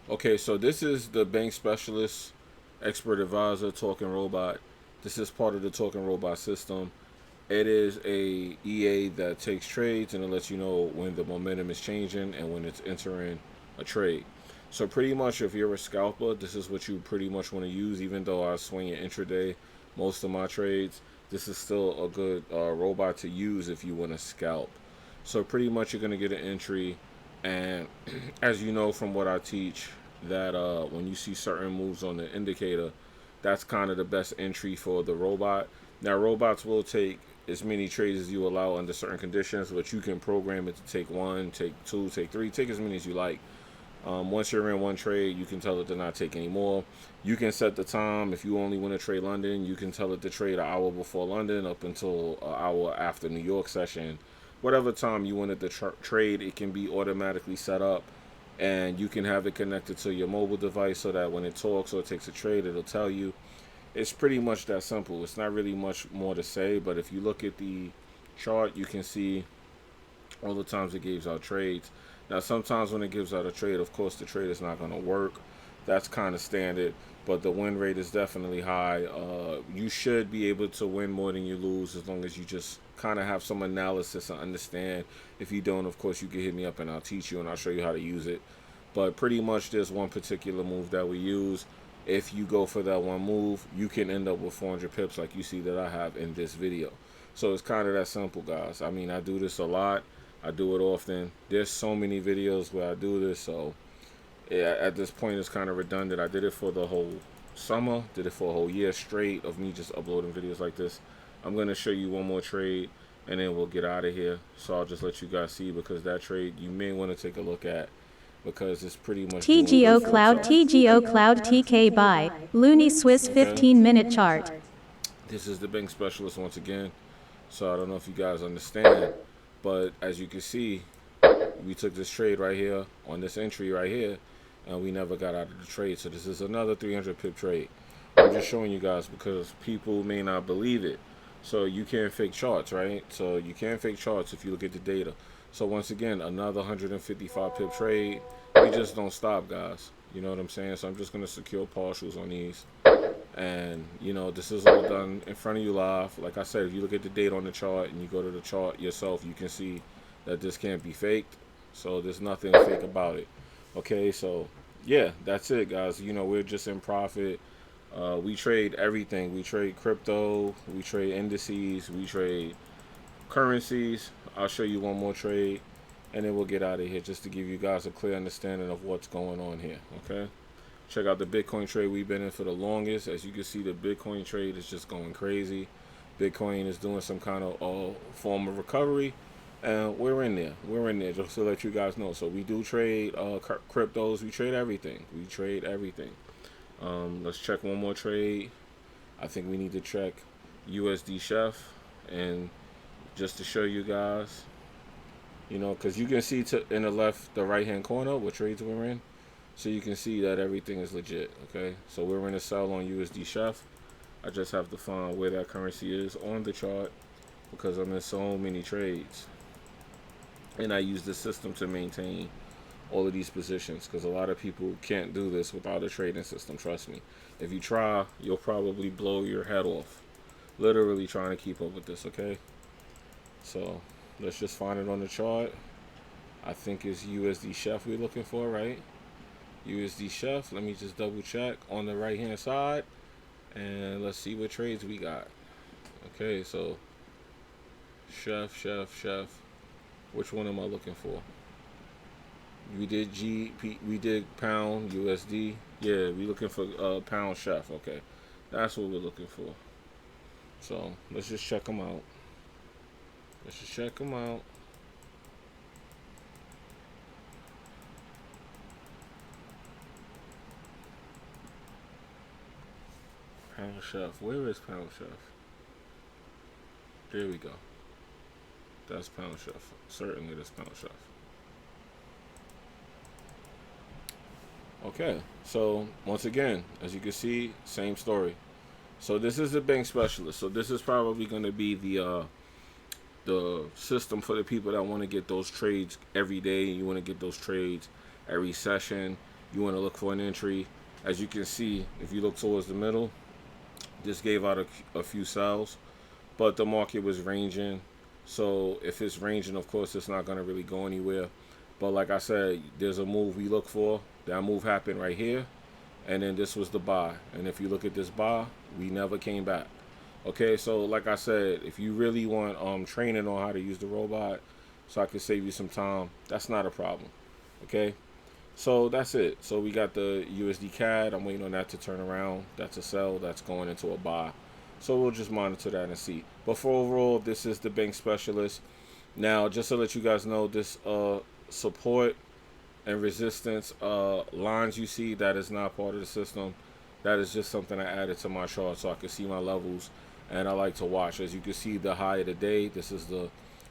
Okay, so this is the bank specialist, expert advisor, talking robot. This is part of the talking robot system. It is a EA that takes trades and it lets you know when the momentum is changing and when it's entering a trade. So pretty much, if you're a scalper, this is what you pretty much want to use. Even though I swing it intraday, most of my trades, this is still a good robot to use if you want to scalp. So pretty much, you're gonna get an entry, and as you know from what I teach, that when you see certain moves on the indicator, that's kind of the best entry for the robot. Now, robots will take as many trades as you allow under certain conditions, but you can program it to take one, take two, take three, take as many as you like. Once you're in one trade, you can tell it to not take any more. You can set the time. If you only want to trade London, you can tell it to trade an hour before London up until an hour after New York session. Whatever time you want it to trade, it can be automatically set up. And you can have it connected to your mobile device so that when it talks or it takes a trade, it'll tell you. It's pretty much that simple. It's not really much more to say, but if you look at the chart, you can see all the times it gives out trades. Now, sometimes when it gives out a trade, of course, the trade is not going to work. That's kind of standard, but the win rate is definitely high. You should be able to win more than you lose as long as you just kind of have some analysis and understand. If you don't, of course, you can hit me up and I'll teach you and I'll show you how to use it. But pretty much, there's one particular move that we use. If you go for that one move, you can end up with 400 pips like you see that I have in this video. So it's kind of that simple, guys. I mean, I do this a lot. I do it often. There's so many videos where I do this, so yeah, at this point it's kind of redundant. I did it for the whole summer, did it for a whole year straight of me just uploading videos like this. I'm going to show you one more trade and then we'll get out of here. So I'll just let you guys see because that trade you may want to take a look at because it's pretty much doing good TGO for Cloud itself. TGO Cloud TK by Looney Swiss Okay. 15-minute chart. This is the bank specialist once again. So I don't know if you guys understand, but as you can see, we took this trade right here on this entry right here, and we never got out of the trade. So this is another 300 pip trade. I'm just showing you guys because people may not believe it. So you can't fake charts, right? So you can't fake charts if you look at the data. So once again, another 155 pip trade. We just don't stop, guys. You know what I'm saying? So I'm just gonna secure partials on these. And this is all done in front of you live. Like I said, if you look at the date on the chart and you go to the chart yourself, you can see that this can't be faked. So there's nothing fake about it. Okay, so yeah, that's it, guys. We're just in profit. We trade everything. We trade crypto, we trade indices, we trade currencies. I'll show you one more trade and then we'll get out of here just to give you guys a clear understanding of what's going on here. Okay, check out the Bitcoin trade we've been in for the longest. As you can see, the Bitcoin trade is just going crazy. Bitcoin is doing some kind of form of recovery, and we're in there. We're in there just to let you guys know. So we do trade cryptos. We trade everything. We trade everything. Let's check one more trade. I think we need to check USD Chef, and just to show you guys, because you can see in the the right hand corner what trades we're in. So you can see that everything is legit, okay? So we're in a sell on USD Chef. I just have to find where that currency is on the chart because I'm in so many trades. And I use this system to maintain all of these positions because a lot of people can't do this without a trading system, trust me. If you try, you'll probably blow your head off. Literally trying to keep up with this, okay? So let's just find it on the chart. I think it's USD Chef we're looking for, right? USD Chef. Let me just double check on the right hand side and let's see what trades we got. Okay, so Chef. Which one am I looking for? We did we did pound USD. Yeah, we looking for pound Chef. Okay, that's what we're looking for. So let's just check them out. Let's just check them out. Pound Chef. Where is Pound Chef? There we go. That's Pound Chef. Certainly that's Pound Chef. Okay, so once again, as you can see, same story. So this is the bank specialist. So this is probably going to be the system for the people that want to get those trades every day. You want to get those trades every session. you want to look for an entry. As you can see, if you look towards the middle, this gave out a few sells, but the market was ranging. So if it's ranging, of course, it's not going to really go anywhere. But like I said, there's a move we look for. That move happened right here, and then this was the buy. And if you look at this buy, we never came back. Okay, so like I said, if you really want training on how to use the robot, so I can save you some time, that's not a problem. Okay, so that's it. So we got the USD CAD. I'm waiting on that to turn around. That's a sell. That's going into a buy. So we'll just monitor that and see. But for overall, this is the bank specialist. Now, just to let you guys know, this support and resistance lines you see, that is not part of the system. That is just something I added to my chart so I can see my levels, and I like to watch. As you can see, the high of the day, this is the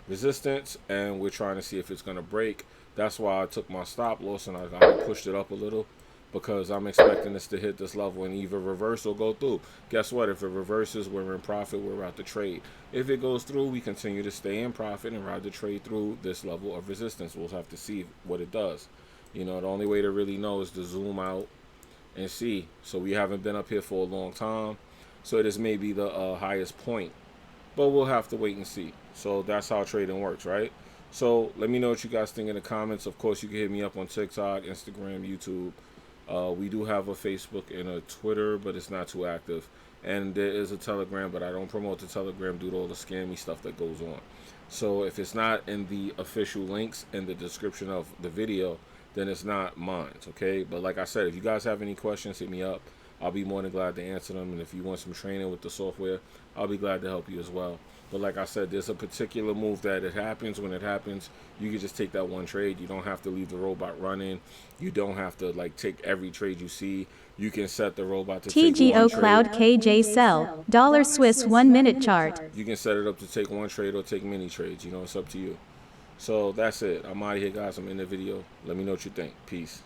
resistance, and we're trying to see if it's going to break. That's why I took my stop loss and I pushed it up a little, because I'm expecting this to hit this level and either reverse or go through. Guess what? If it reverses, we're in profit, we're out the trade. If it goes through, we continue to stay in profit and ride the trade through this level of resistance. We'll have to see what it does. You know, the only way to really know is to zoom out and see. So we haven't been up here for a long time, so this may be the highest point, but we'll have to wait and see. So that's how trading works, right? So let me know what you guys think in the comments. Of course, you can hit me up on TikTok, Instagram, YouTube. We do have a Facebook and a Twitter, but it's not too active. And there is a Telegram, but I don't promote the Telegram due to all the scammy stuff that goes on. So if it's not in the official links in the description of the video, then it's not mine, okay? But like I said, if you guys have any questions, hit me up. I'll be more than glad to answer them. And if you want some training with the software, I'll be glad to help you as well. But like I said, there's a particular move that it happens. When it happens, you can just take that one trade. You don't have to leave the robot running. You don't have to like take every trade you see. You can set the robot to take one TGO trade. Cloud KJ Sell, dollar Swiss 1 minute chart. You can set it up to take one trade or take many trades. You know, it's up to you. So that's it. I'm out of here, guys. I'm in the video. Let me know what you think. Peace.